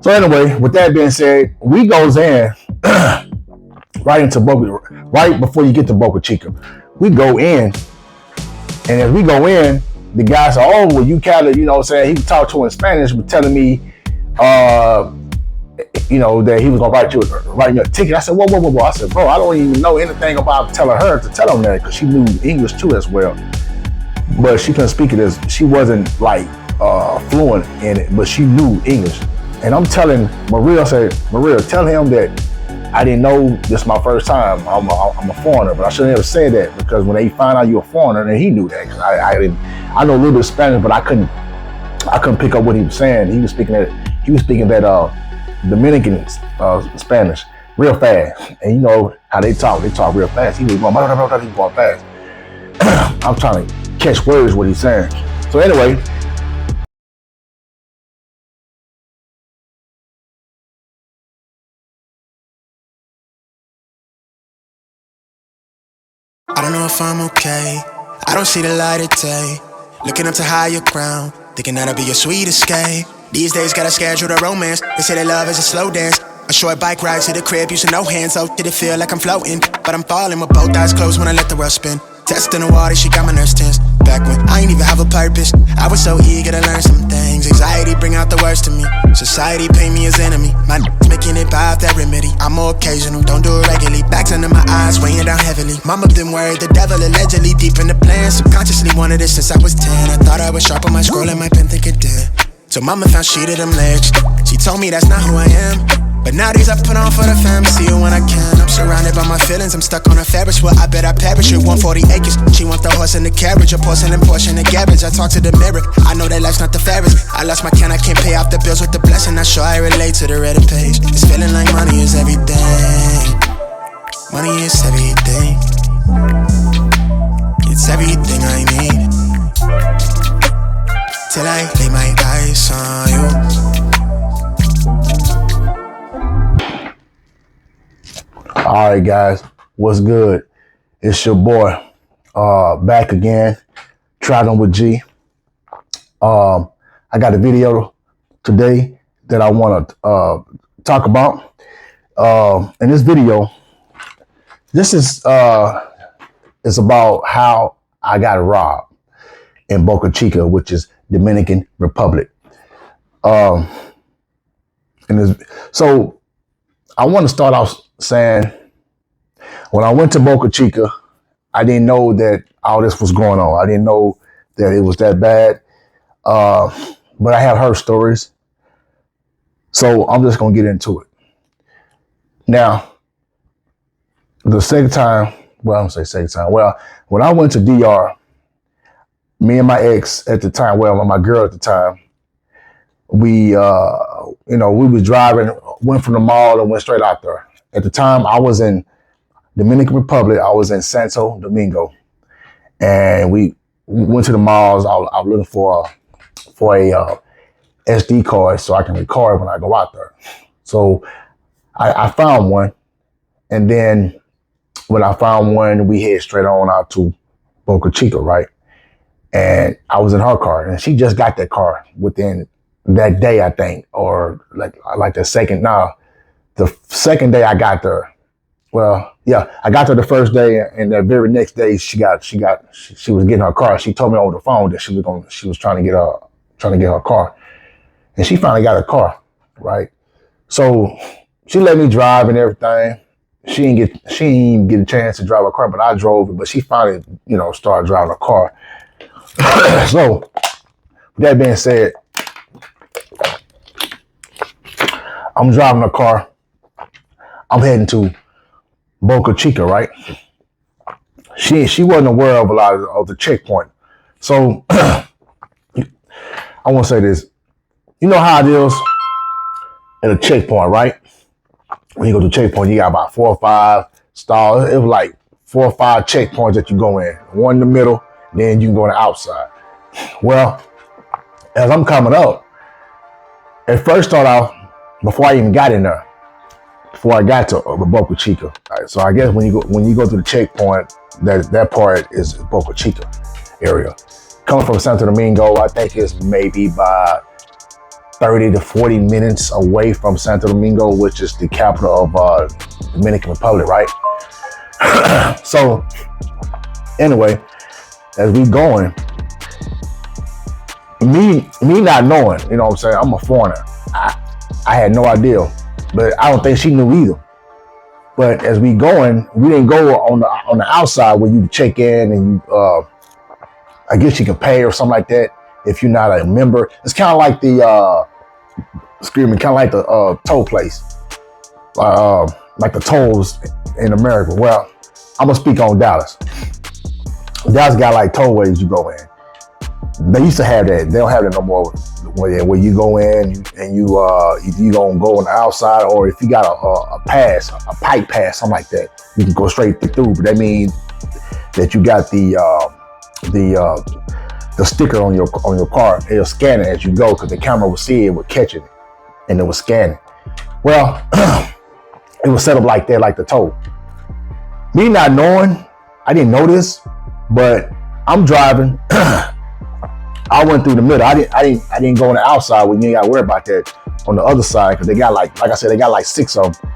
So anyway, with that being said, we goes in right into Boca, right before you get to Boca Chica. We go in, and as we go in, the guy said, "Oh, well, you kind of, you know, what I'm saying he talked to in Spanish, but telling me, uh, you know, that he was gonna write me a ticket." I said, "Whoa, whoa, whoa, whoa!" I said, "Bro, I don't even know anything about telling her to tell him that because she knew English too as well, but she couldn't speak it as she wasn't like fluent in it, but she knew English." And I'm telling Maria, I said, "Maria, tell him that I didn't know this is my first time. I'm a foreigner, but I shouldn't have said that because when they find out you're a foreigner, then he knew that. Cause I didn't. I know a little bit of Spanish, but I couldn't pick up what he was saying. He was speaking that Dominican Spanish real fast, and you know how they talk. They talk real fast. He was going, he's going fast. I'm trying to catch words what he's saying. So anyway. I don't know if I'm okay. I don't see the light of day. Looking up to higher ground, thinking that'll be your sweet escape. These days gotta schedule the romance. They say that love is a slow dance. A short bike ride to the crib, using no hands. So did it feel like I'm floating? But I'm falling with both eyes closed when I let the world spin. Testing the water, she got my nerves tense. Back when I ain't even have a purpose, I was so eager to learn some things. Anxiety bring out the worst in me. Society paint me as enemy. My making it by that remedy. I'm more occasional, don't do it regularly. Backs under my eyes, weighing down heavily. Mama been worried, the devil allegedly deep in the plan. Subconsciously wanted it since I was 10. I thought I was sharp on my scroll and my pen think it did. So mama found she to them legs. She told me that's not who I am. But nowadays I put on for the fam, see you when I can. I'm surrounded by my feelings, I'm stuck on a Ferris wheel. I bet I perish with 140 acres. She wants the horse and the carriage, a porcelain portion of garbage. I talk to the mirror, I know that life's not the fairest. I lost my can, I can't pay off the bills with the blessing. I'm sure I relate to the Reddit page. It's feeling like money is everything. Money is everything. It's everything I need. Till I lay my eyes on you. All right, guys, what's good? It's your boy, back again, traveling with G. I got a video today that I want to talk about. In this video, this is about how I got robbed in Boca Chica, which is Dominican Republic. So I want to start off saying, when I went to Boca Chica, I didn't know that all this was going on. I didn't know that it was that bad. But I have heard stories. So I'm just going to get into it. Now, the second time, well, I'm going to say second time. Well, when I went to DR, me and my ex at the time, well, my girl at the time, we was driving, went from the mall and went straight out there. At the time, I was in Dominican Republic. I was in Santo Domingo, and we went to the malls. I was looking for a SD card so I can record when I go out there. So I found one, and then when I found one, we head straight on out to Boca Chica, right? And I was in her car, and she just got that car within that day, I think, or like the second. Now, the second day I got there. Well, yeah, I got there the first day, and the very next day she was getting her car. She told me over the phone that she was trying to get her car, and she finally got a car, right? So she let me drive and everything. She didn't get a chance to drive a car, but I drove it. But she finally, started driving a car. So, with that being said, I'm driving a car. I'm heading to Boca Chica, right? She wasn't aware of a lot of the checkpoint. So I want to say this. You know how it is at a checkpoint, right? When you go to a checkpoint, you got about 4 or 5 stalls. It was like 4 or 5 checkpoints that you go in. One in the middle, then you can go on the outside. Well, as I'm coming up, it first started off before I even got in there. Before I got to Boca Chica. Right, so I guess when you go to the checkpoint, that part is Boca Chica area. Coming from Santo Domingo, I think it's maybe by 30 to 40 minutes away from Santo Domingo, which is the capital of Dominican Republic, right? So anyway, as we going, me not knowing, you know what I'm saying, I'm a foreigner. I had no idea, but I don't think she knew either. But as we going, we didn't go on the outside where you check in and you, I guess you can pay or something like that if you're not a member. It's kind of like the, toll place, like the tolls in America. Well, I'm gonna speak on Dallas. Dallas got like tollways you go in. They used to have that. They don't have that no more. Where you go in and you gonna go on the outside, or if you got a pass, a pipe pass, something like that, you can go straight through. But that means that you got the sticker on your car. It'll scan it as you go because the camera will see it, will catch it, and it will scan it. Well, it was set up like that, like the toll. Me not knowing, I didn't know this, but I'm driving. I went through the middle. I didn't go on the outside when you ain't got to worry about that on the other side because they got like I said, they got like 6 of them.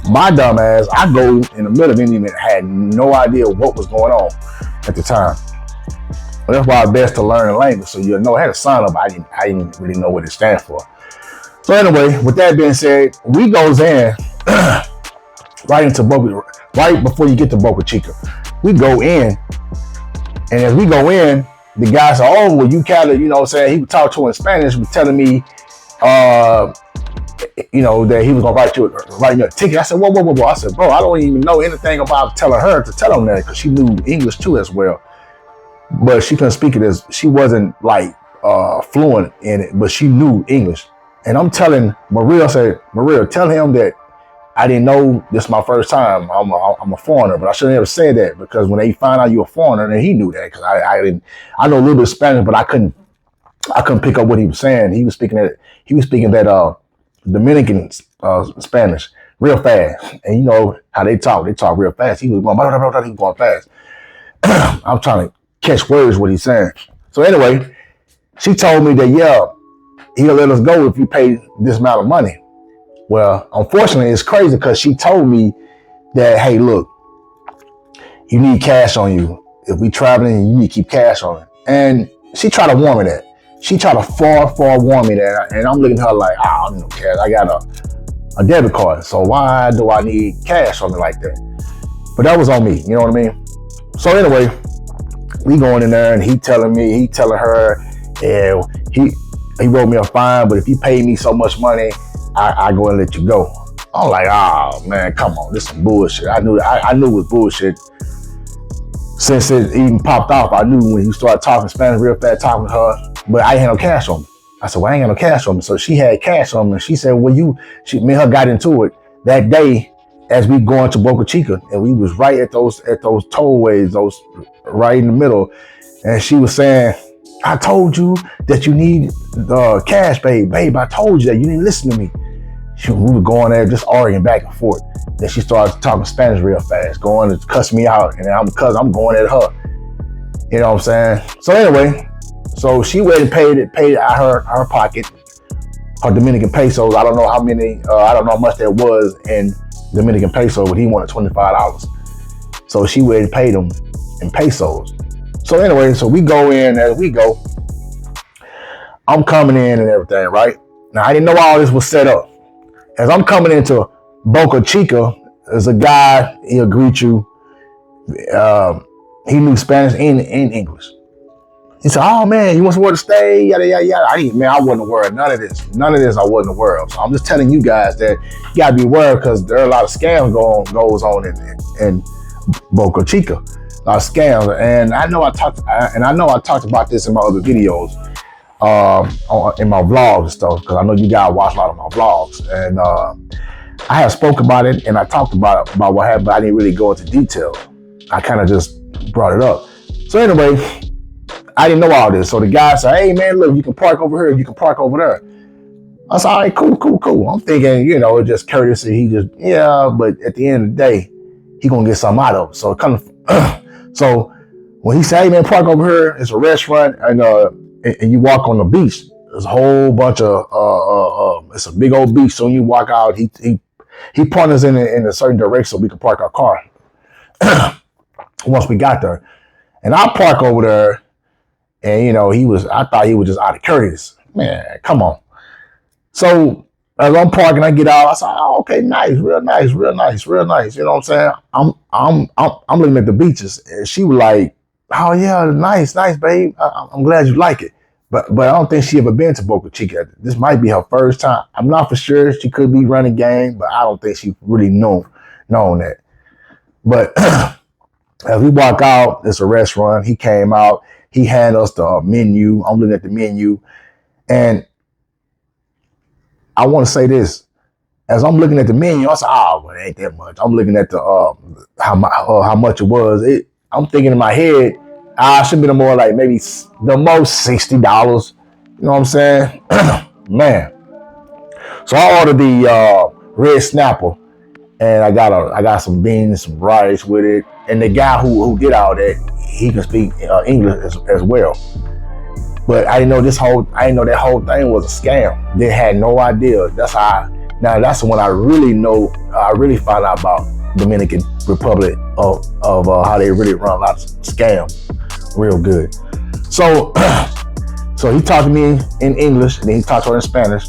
My dumb ass, I go in the middle, didn't even had no idea what was going on at the time. But that's why it's best to learn a language, so you know. I had a sign up, I didn't really know what it stands for. So anyway, with that being said, we goes in right into Boca, right before you get to Boca Chica. We go in, and as we go in, the guy said, "Oh, well, you kind of, you know what I'm saying," he would talk to her in Spanish, was telling me, you know, that he was gonna write you a ticket. I said, whoa. I said, bro, I don't even know anything about telling her to tell him that, because she knew English too as well. But she couldn't speak it as, she wasn't like fluent in it, but she knew English. And I'm telling Maria, I said, Maria, tell him that I didn't know this is my first time. I'm a foreigner, but I shouldn't ever say that, because when they find out you're a foreigner, then he knew that, because I know a little bit of Spanish, but I couldn't pick up what he was saying. He was speaking that Dominican Spanish real fast, and you know how they talk real fast. He was going, he was going fast. I'm trying to catch words what he's saying. So anyway, she told me that he'll let us go if you pay this amount of money. Well, unfortunately, it's crazy because she told me that, hey, look, you need cash on you. If we traveling, you need to keep cash on it. And she tried to warn me that. She tried to far warn me that. And I'm looking at her like, I don't need no cash. I got a debit card. So why do I need cash on me like that? But that was on me. You know what I mean? So anyway, we going in there and he telling her, yeah, he wrote me a fine, but if you pay me so much money, I go and let you go. I'm like, oh man, come on, this is some bullshit. I knew it was bullshit. Since it even popped off, I knew when he started talking Spanish real fast, talking to her, but I ain't had no cash on me. I said, well, I ain't got no cash on me. So she had cash on me, and she said, well, me and her got into it that day as we going to Boca Chica, and we was right at those tollways, those right in the middle, and she was saying, I told you that you need cash, babe. Babe, I told you that. You didn't listen to me. We were going there just arguing back and forth. Then she started talking Spanish real fast, going to cuss me out, and I'm going at her. You know what I'm saying? So anyway, so she went and paid it out her pocket, her Dominican pesos. I don't know how many, I don't know how much that was in Dominican peso, but he wanted $25. So she went and paid him in pesos. So anyway, so we go in as we go. I'm coming in and everything, right? Now, I didn't know all this was set up. As I'm coming into Boca Chica, there's a guy, he'll greet you. He knew Spanish and English. He said, oh man, you want somewhere to stay? Yada, yada, yada. I wasn't aware of none of this. None of this I wasn't aware of. So I'm just telling you guys that you gotta be aware, because there are a lot of scams goes on in Boca Chica. A lot of scams. And I know I talked about this in my other videos. In my vlogs and stuff, because I know you guys watch a lot of my vlogs, and I have spoke about it and I talked about what happened, but I didn't really go into detail. I kind of just brought it up. So anyway, I didn't know all this. So the guy said, hey man, look, you can park over here, you can park over there. I said, all right, cool. I'm thinking, it's just courtesy. But at the end of the day, he gonna get something out of it. So it kind of, so when he said, hey man, park over here, it's a restaurant, and you walk on the beach. There's a whole bunch of it's a big old beach. So when you walk out, he pointed us in a certain direction so we could park our car. Once we got there, and I park over there, and I thought he was just out of courteous. Man, come on. So as I'm parking, I get out. I said, "Oh, okay, nice, real nice, real nice, real nice." You know what I'm saying? I'm looking at the beaches, and she was like, "Oh yeah, nice, babe. I'm glad you like it." But I don't think she ever been to Boca Chica. This might be her first time. I'm not for sure. She could be running game, but I don't think she really known that. But as we walk out, it's a restaurant. He came out. He handed us the menu. I'm looking at the menu, and I want to say this. As I'm looking at the menu, I said, "Oh, well, it ain't that much." I'm looking at the how much it was. I'm thinking in my head, I should be more like maybe the most $60. You know what I'm saying? Man. So I ordered the red snapper, and I got some beans, some rice with it. And the guy who did all that, he can speak English as well. But I didn't know that whole thing was a scam. They had no idea. That's when I really know. I really found out about Dominican Republic of how they really run a lot of scams, real good. So he talked to me in English, and then he talked to her in Spanish.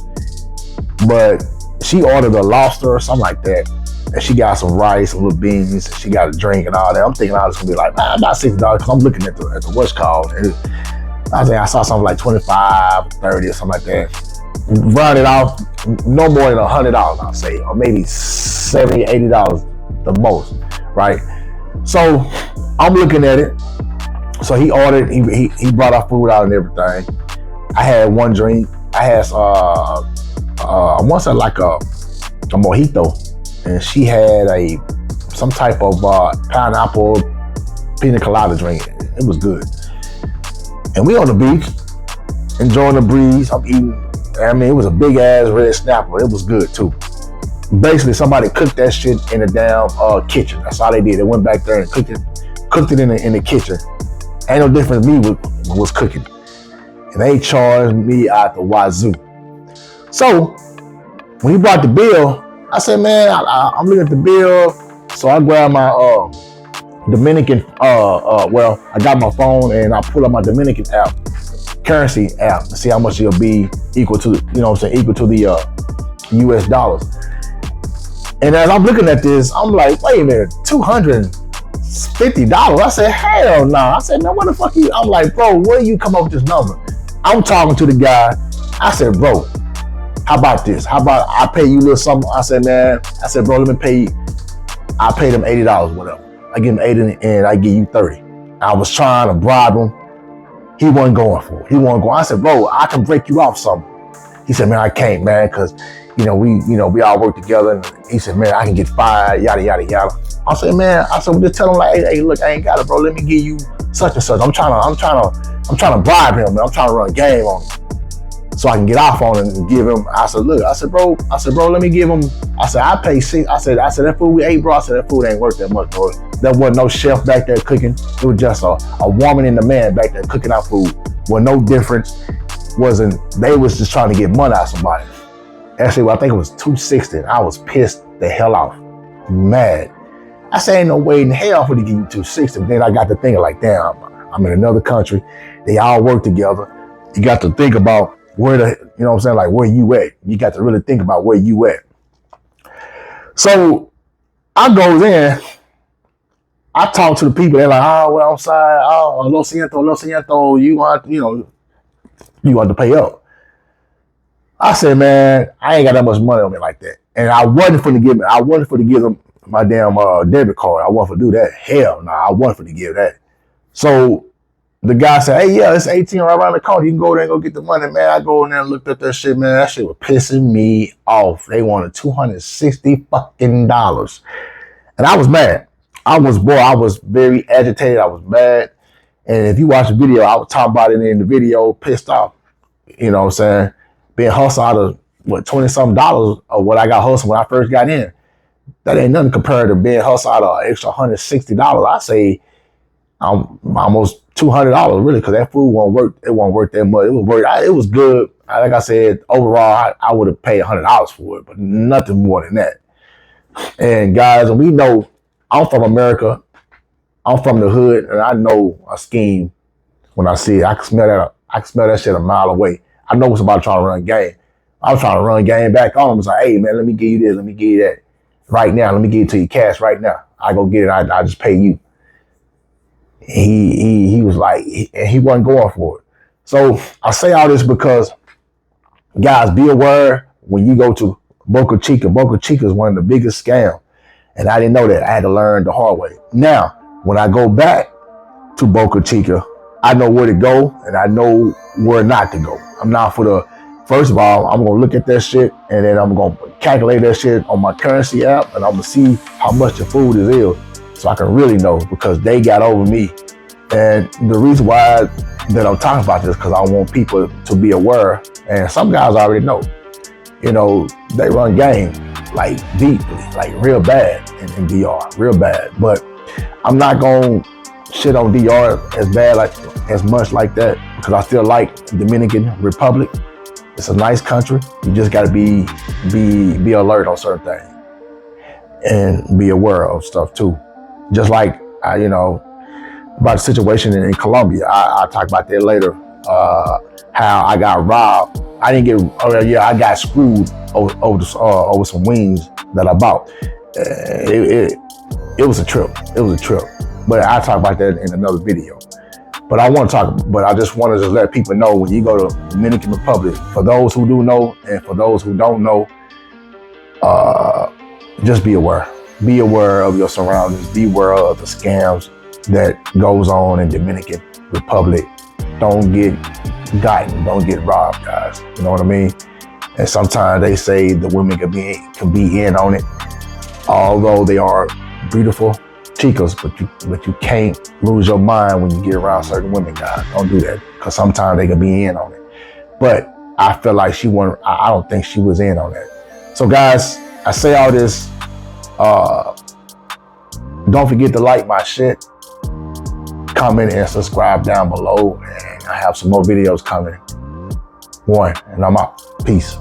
But she ordered a lobster or something like that, and she got some rice, some little beans. She got a drink and all that. I'm thinking I was gonna be like, about $60 because I'm looking at the what's called. And I saw something like 25, 30 or something like that. Round it off, no more than $100, I'll say, or maybe $70, $80 the most, right? So I'm looking at it. So he ordered, he brought our food out and everything. I had one drink. I had I want to say like a mojito, and she had some type of pineapple pina colada drink. It was good. And we on the beach, enjoying the breeze. I'm eating. I mean, it was a big ass red snapper. It was good too. Basically, somebody cooked that shit in the damn kitchen. That's all they did. They went back there and cooked it in the kitchen. Ain't no difference. Me was cooking, and they charged me out the wazoo. So when he brought the bill, I said, "Man, I'm looking at the bill." So I grabbed my Dominican. Well, I got my phone and I pull up my Dominican currency app to see how much it'll be equal to, equal to the US dollars. And as I'm looking at this, I'm like, wait a minute, $250. I said, hell no. I said, man, what the fuck you? I'm like, bro, where you come up with this number? I'm talking to the guy. I said, bro, how about this? How about I pay you a little something? I said, bro, let me pay you. I paid him $80, whatever. I give him 80 and I give you 30. I was trying to bribe him. He wasn't going for it. I said, bro, I can break you off something. He said, man, I can't, man, because, we all work together. And he said, man, I can get fired, yada, yada, yada. I said, well, just tell him like, hey, look, I ain't got it, bro. Let me give you such and such. I'm trying to bribe him, man. I'm trying to run a game on him. So I can get off on it and give him. I said, bro, let me give him. I said, I pay $6. I said, that food we ate, bro. I said, that food ain't worth that much, bro. There wasn't no chef back there cooking. It was just a woman and a man back there cooking our food. Well, no difference. They was just trying to get money out of somebody. Actually, I think it was $260. I was pissed the hell off. Mad. I said, ain't no way in hell for to give you $260. But then I got to thinking like, damn, I'm in another country. They all work together. You got to think about where where you at? You got to really think about where you at. So I goes in, I talk to the people. They're like, oh, well, I'm sorry. Oh, lo siento, you want to pay up. I said, man, I ain't got that much money on me like that. And I wasn't for to give them my damn debit card. I wasn't for to do that. Hell no, I wasn't for to give that. So the guy said, hey, yeah, it's 18 right around the corner. You can go there and go get the money, man. I go in there and looked at that shit, man. That shit was pissing me off. They wanted $260 fucking dollars. And I was mad. I was very agitated. I was mad. And if you watch the video, I was talking about it in the video, pissed off. You know what I'm saying? Being hustled out of, $20-something of what I got hustled when I first got in. That ain't nothing compared to being hustled out of an extra $160. I say I'm almost $200 really, because that food won't work. It won't work that much. It was good like I said, overall, I would have paid $100 for it, but nothing more than that. And guys, we know I'm from America. I'm from the hood, and I know a scheme when I see it. I can smell that. I can smell that shit a mile away. I know it's about trying to run game. I'm trying to run game back on him. It's like, hey man, let me give you this, let me give you that right now. Let me give it to you cash right now. I go get it. I just pay you. He was like, he wasn't going for it. So I say all this because, guys, be aware when you go to Boca Chica. Boca Chica is one of the biggest scams, and I didn't know that. I had to learn the hard way. Now, when I go back to Boca Chica, I know where to go and I know where not to go. I'm not for the. First of all, I'm gonna look at that shit and then I'm gonna calculate that shit on my currency app, and I'm gonna see how much the food is, so I can really know, because they got over me. And the reason why that I'm talking about this, because I want people to be aware. And some guys already know, you know, they run game like deeply, like real bad in DR, real bad. But I'm not gonna shit on DR as bad, like as much like that, because I still like Dominican Republic. It's a nice country. You just gotta be alert on certain things and be aware of stuff too. Just like you know, about the situation in Colombia. I'll talk about that later. How I got robbed. I didn't get. Oh yeah, I got screwed over some wings that I bought. It was a trip. It was a trip. But I'll talk about that in another video. But I want to talk. But I just want to just let people know, when you go to Dominican Republic, for those who do know and for those who don't know, just be aware. Be aware of your surroundings. Be aware of the scams that goes on in Dominican Republic. Don't get gotten. Don't get robbed, guys. You know what I mean? And sometimes they say the women can be in on it, although they are beautiful chicas, but you can't lose your mind when you get around certain women, guys. Don't do that, because sometimes they can be in on it. But I feel like she wasn't. I don't think she was in on that. So, guys, I say all this. Don't forget to like my shit, comment and subscribe down below, and I have some more videos coming. And I'm out. Peace.